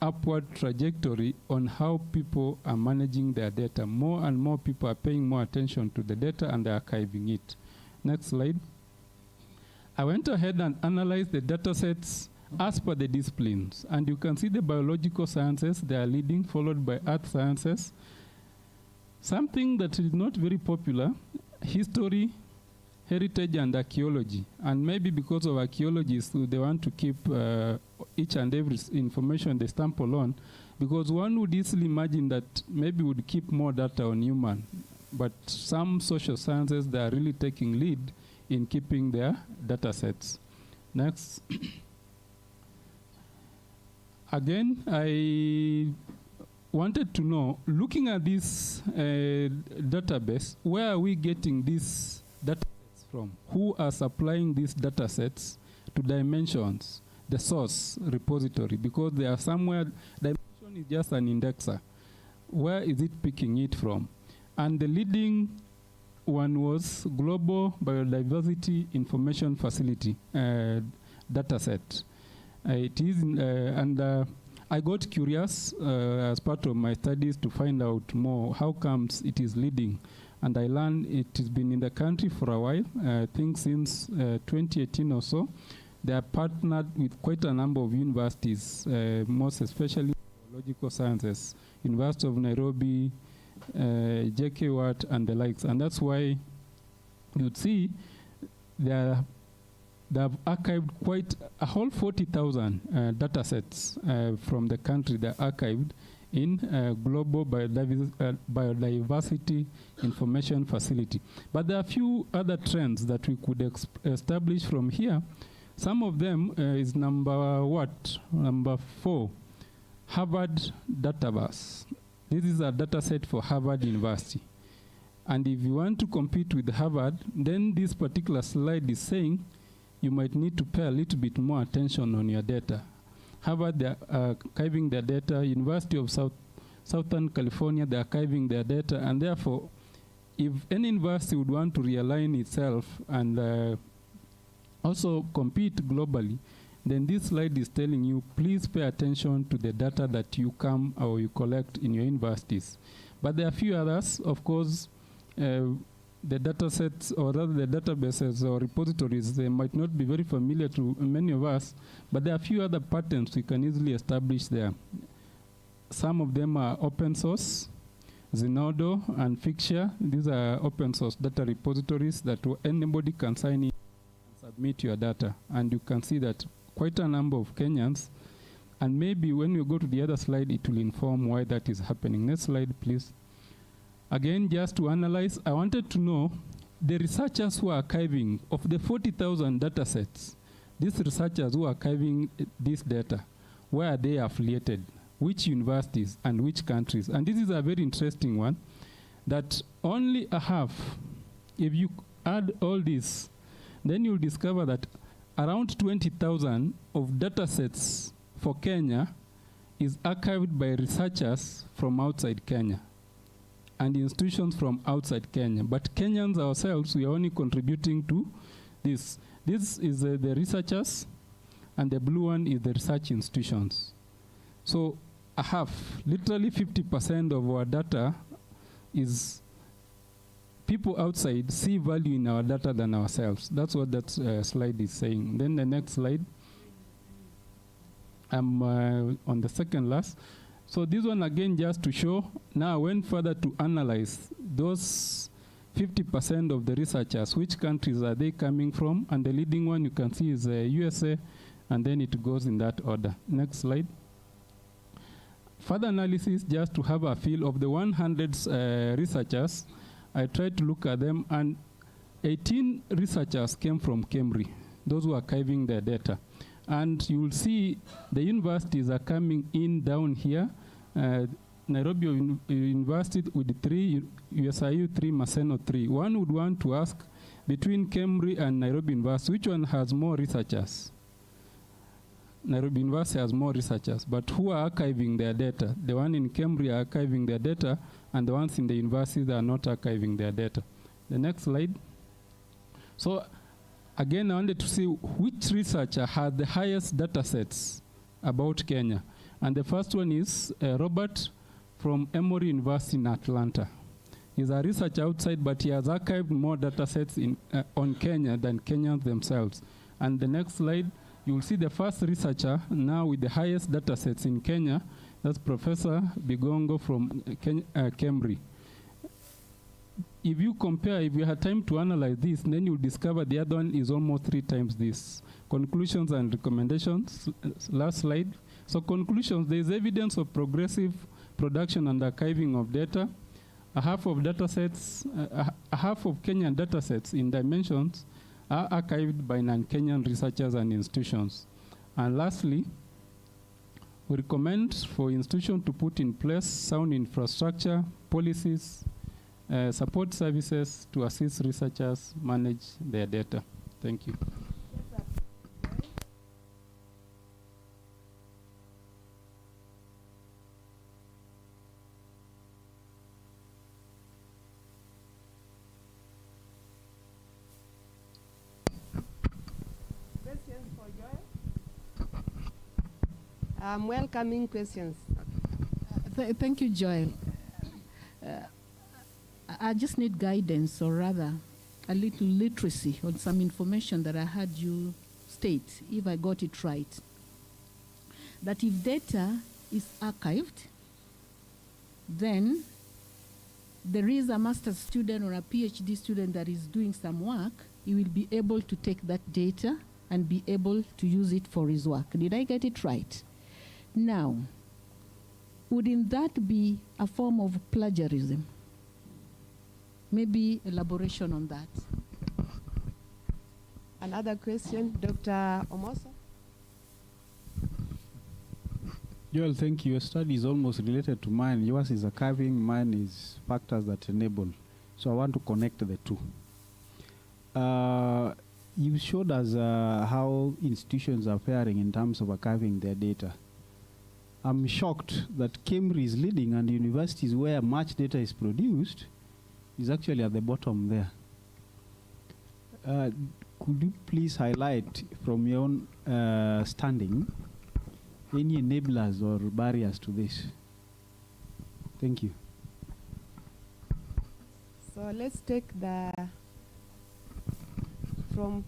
upward trajectory on how people are managing their data. More and more people are paying more attention to the data and they're archiving it. Next slide. I went ahead and analyzed the data sets as per the disciplines. And you can see the biological sciences, they are leading, followed by earth sciences. Something that is not very popular, history, heritage, and archaeology. And maybe because of archaeologists, they want to keep each and every information they sample on, because one would easily imagine that maybe would keep more data on human. But some social sciences, they are really taking lead in keeping their data sets. Next. again, I wanted to know, looking at this database, where are we getting these data sets from? Who are supplying these data sets to Dimensions, the source repository? Because they are somewhere, Dimension is just an indexer. Where is it picking it from? And the leading one was Global Biodiversity Information Facility data set. It is, I got curious as part of my studies to find out more how comes it is leading. And I learned it has been in the country for a while, I think since 2018 or so. They are partnered with quite a number of universities, most especially biological sciences, University of Nairobi, JKUAT, and the likes. And that's why you'd see they have archived quite a whole 40,000 data sets from the country. They're archived in Global Biodiversity Information Facility. But there are a few other trends that we could establish from here. Some of them is number 4, Harvard Database. This is a data set for Harvard University. And if you want to compete with Harvard, then this particular slide is saying you might need to pay a little bit more attention on your data. Harvard, they're archiving their data. University of Southern California, they're archiving their data. And therefore, if any university would want to realign itself and also compete globally, then this slide is telling you, please pay attention to the data that you come or you collect in your universities. But there are a few others. Of course, the data sets or rather the databases or repositories, they might not be very familiar to many of us, but there are a few other patterns we can easily establish there. Some of them are open source, Zenodo and Fixture. These are open source data repositories that anybody can sign in and submit your data. And you can see that quite a number of Kenyans, and maybe when you go to the other slide, it will inform why that is happening. Next slide, please. Again, just to analyze, I wanted to know the researchers who are archiving of the 40,000 data sets, these researchers who are archiving this data, where are they affiliated? Which universities and which countries? And this is a very interesting one, that only a half, if you add all this, then you'll discover that around 20,000 of data sets for Kenya is archived by researchers from outside Kenya and institutions from outside Kenya. But Kenyans ourselves, we are only contributing to this. This is the researchers, and the blue one is the research institutions. So a half, literally 50% of our data is people outside see value in our data than ourselves. That's what that slide is saying. Then the next slide. I'm on the second last. So this one again just to show, now I went further to analyze those 50% of the researchers, which countries are they coming from, and the leading one you can see is USA, and then it goes in that order. Next slide. Further analysis just to have a feel of the 100 researchers. I tried to look at them, and 18 researchers came from Cambridge, those who are archiving their data. And you will see the universities are coming in down here. Nairobi University with 3, USIU 3, Maseno 3. One would want to ask, between Cambridge and Nairobi University, which one has more researchers? Nairobi University has more researchers, but who are archiving their data? The one in Cambridge are archiving their data, and the ones in the universities are not archiving their data. The next slide. So again, I wanted to see which researcher has the highest data sets about Kenya. And the first one is Robert from Emory University in Atlanta. He's a researcher outside, but he has archived more data sets on Kenya than Kenyans themselves. And the next slide, you will see the first researcher now with the highest data sets in Kenya. That's Professor Bigongo from Cambridge. If you compare, if you had time to analyze this, then you'll discover the other one is almost 3 times this. Conclusions and recommendations, last slide. So conclusions, there is evidence of progressive production and archiving of data. A half of data sets, a half of Kenyan data sets in Dimensions are archived by non-Kenyan researchers and institutions. And lastly, We recommend for institutions to put in place sound infrastructure, policies, support services to assist researchers manage their data. Thank you. Questions for Joel? I'm welcoming questions. Thank you, Joel. I just need guidance, or rather, a little literacy on some information that I heard you state, if I got it right. That if data is archived, then there is a master's student or a PhD student that is doing some work, he will be able to take that data and be able to use it for his work. Did I get it right? Now, wouldn't that be a form of plagiarism? Maybe elaboration on that. Another question, Dr. Omoso? Joel, thank you. Your study is almost related to mine. Yours is archiving, mine is factors that enable. So I want to connect the two. You showed us how institutions are faring in terms of archiving their data. I'm shocked that Cambridge is leading, and universities where much data is produced is actually at the bottom there. Could you please highlight from your own standing any enablers or barriers to this? Thank you. So let's take the from.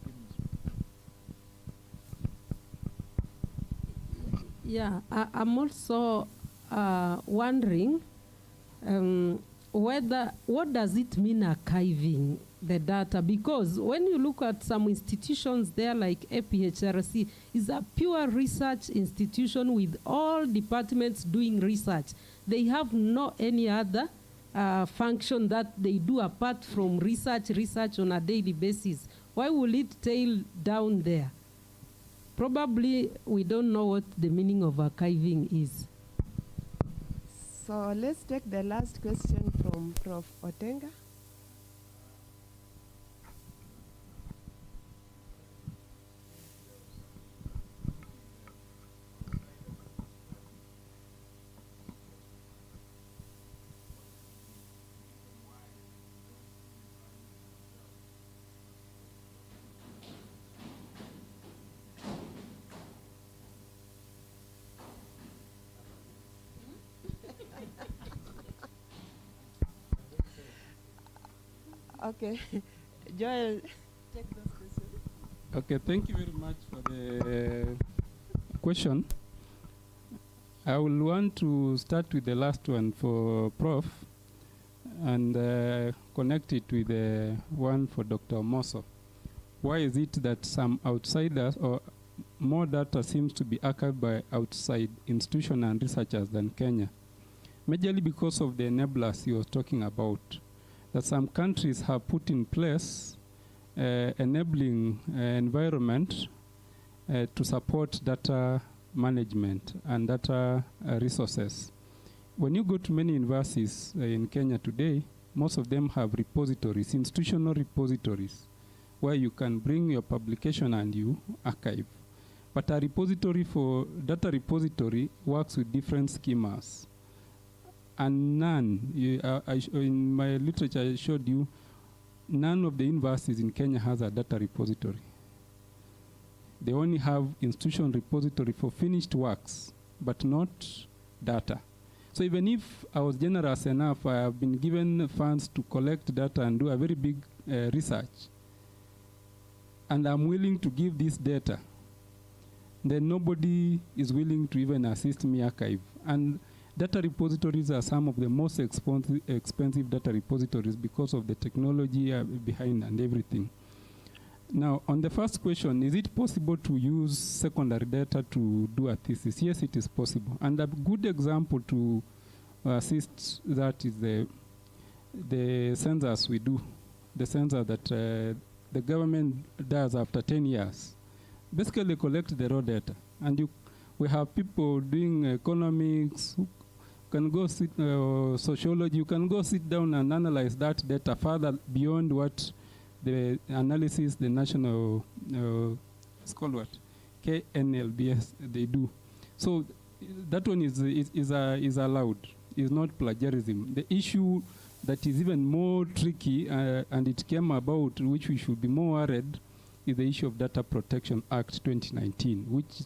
Yeah, I'm also wondering what does it mean archiving the data? Because when you look at some institutions there like APHRC, is a pure research institution with all departments doing research. They have no any other function that they do apart from research on a daily basis. Why will it tail down there? Probably we don't know what the meaning of archiving is. So let's take the last question from Prof. Otenga. Okay, Joel, take those questions. Okay, thank you very much for the question. I will want to start with the last one for Prof. and connect it with the one for Dr. Moso. Why is it that some outsiders or more data seems to be archived by outside institutions and researchers than Kenya? Majorly because of the enablers he was talking about, that some countries have put in place enabling environment to support data management and data resources. When you go to many universities in Kenya today, most of them have repositories, institutional repositories, where you can bring your publication and you archive. But a repository for data repository works with different schemas. And none, in my literature I showed you, none of the universities in Kenya has a data repository. They only have institutional repository for finished works, but not data. So even if I was generous enough, I have been given funds to collect data and do a very big research, and I'm willing to give this data, then nobody is willing to even assist me archive. And data repositories are some of the most expensive data repositories because of the technology behind and everything. Now, on the first question, is it possible to use secondary data to do a thesis? Yes, it is possible. And a good example to assist that is the census we do, the census that the government does after 10 years. Basically, they collect the raw data. And We have people doing economics, who can go sit, sociology, you can go sit down and analyze that data further beyond what the analysis, the national, it's called what? KNLBS, they do. So that one is allowed, is not plagiarism. The issue that is even more tricky, and it came about, which we should be more worried, is the issue of Data Protection Act 2019, which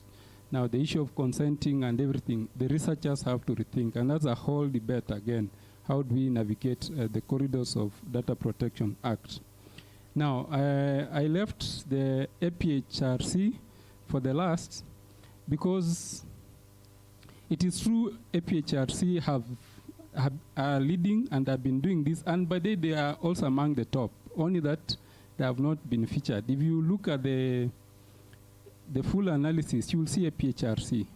now the issue of consenting and everything, the researchers have to rethink, and that's a whole debate again. How do we navigate the corridors of Data Protection Act? Now, I left the APHRC for the last because it is true APHRC are leading and have been doing this, and by the way, they are also among the top, only that they have not been featured. If you look at the full analysis, you will see APHRC.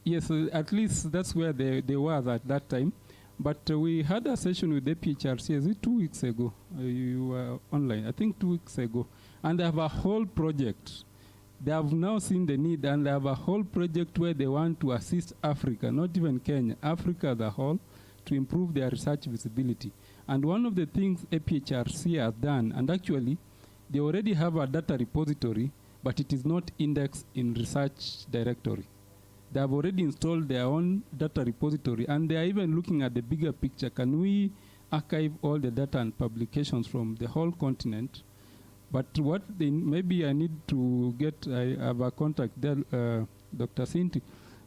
Yes, at least that's where they were at that time. But we had a session with APHRC, is it 2 weeks ago? You were online, I think 2 weeks ago. And they have a whole project. They have now seen the need, and they have a whole project where they want to assist Africa, not even Kenya, Africa as a whole, to improve their research visibility. And one of the things APHRC has done, and actually, they already have a data repository, but it is not indexed in research directory. They have already installed their own data repository, and they are even looking at the bigger picture. Can we archive all the data and publications from the whole continent? But what they, maybe I need to get, I have a contact there, Dr. Sinti,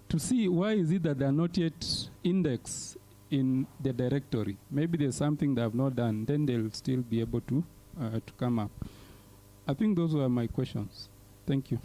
to see why is it that they are not yet indexed in the directory. Maybe there's something they have not done, then they'll still be able to come up. I think those were my questions. Thank you.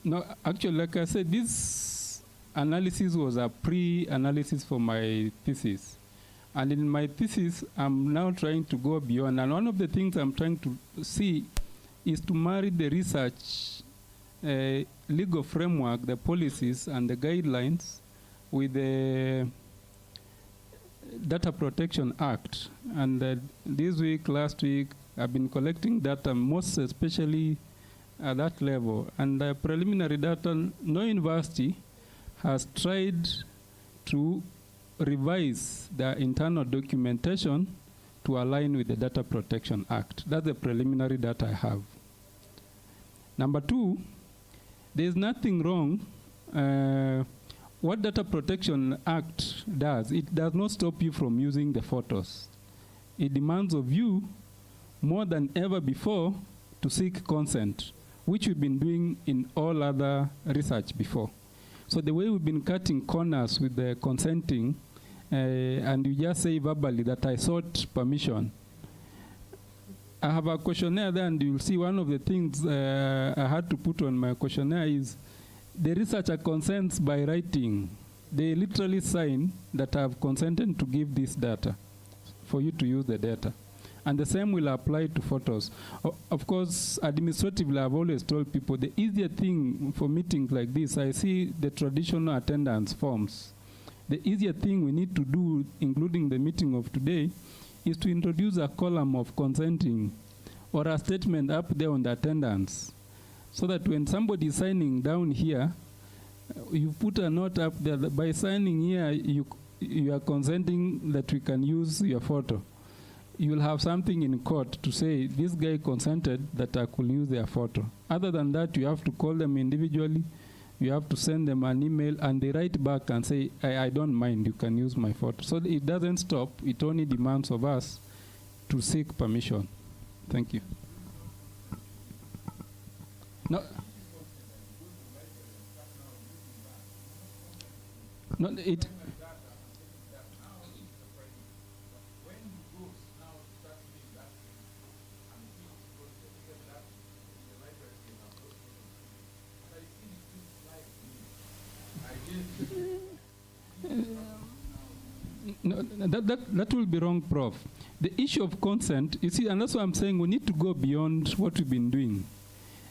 No, actually, like I said, this analysis was a pre-analysis for my thesis. And in my thesis, I'm now trying to go beyond. And one of the things I'm trying to see is to marry the research legal framework, the policies and the guidelines with the Data Protection Act. And this week, last week, I've been collecting data, most especially at that level. And the preliminary data, no university has tried to revise the internal documentation to align with the Data Protection Act. That's the preliminary data I have. Number two, there's nothing wrong. What Data Protection Act does, it does not stop you from using the photos. It demands of you more than ever before to seek consent, which we've been doing in all other research before. So the way we've been cutting corners with the consenting, and you just say verbally that I sought permission. I have a questionnaire there, and you'll see one of the things I had to put on my questionnaire is the researcher consents by writing. They literally sign that I have consented to give this data for you to use the data. And the same will apply to photos. Of course, administratively, I've always told people the easier thing for meetings like this, I see the traditional attendance forms. The easier thing we need to do, including the meeting of today, is to introduce a column of consenting or a statement up there on the attendance, so that when somebody is signing down here, you put a note up there that by signing here, you are consenting that we can use your photo. You will have something in court to say, this guy consented that I could use their photo. Other than that, you have to call them individually. You have to send them an email, and they write back and say, I don't mind, you can use my photo. So it doesn't stop. It only demands of us to seek permission. Thank you. No, it... No, that will be wrong, Prof. The issue of consent, you see, and that's why I'm saying we need to go beyond what we've been doing.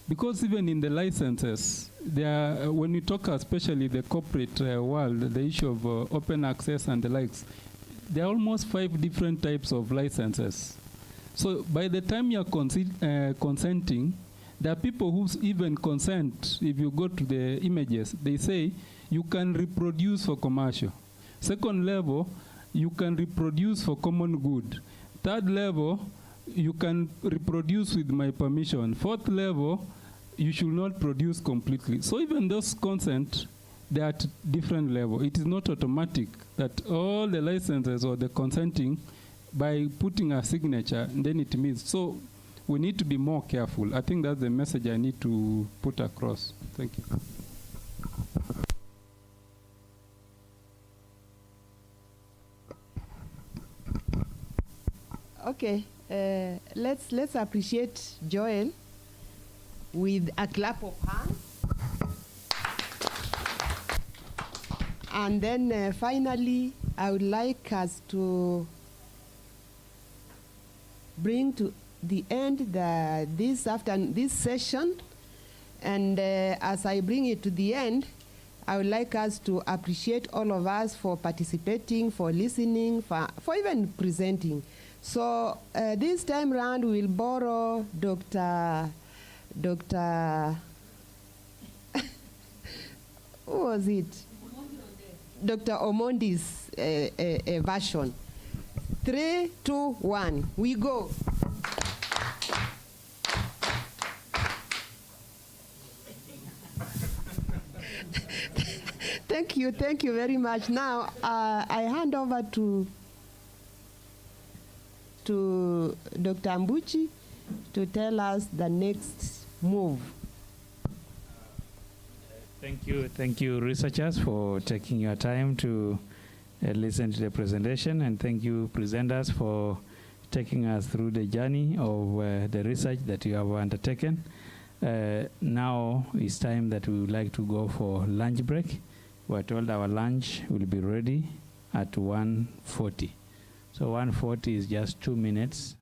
Because even in the licenses, there are, when we talk especially the corporate world, the issue of open access and the likes, there are almost 5 different types of licenses. So by the time you're consenting, there are people who even consent, if you go to the images, they say you can reproduce for commercial. Second level, you can reproduce for common good. Third level, you can reproduce with my permission. Fourth level, you should not produce completely. So even those consent, they are at different level. It is not automatic that all the licenses or the consenting, by putting a signature, then it means. So we need to be more careful. I think that's the message I need to put across. Thank you. Okay, let's appreciate Joel with a clap of hands. And then finally, I would like us to bring to the end this session. And as I bring it to the end, I would like us to appreciate all of us for participating, for listening, for even presenting. So this time round, we'll borrow Dr. Who was it? Dr. Omondi's version. 3, 2, 1, we go. Thank you very much. Now, I hand over to Dr. Ambuchi to tell us the next move. Thank you, researchers, for taking your time to listen to the presentation, and thank you, presenters, for taking us through the journey of the research that you have undertaken. Now it's time that we would like to go for lunch break. We're told our lunch will be ready at 1:40. So 1:40 is just 2 minutes.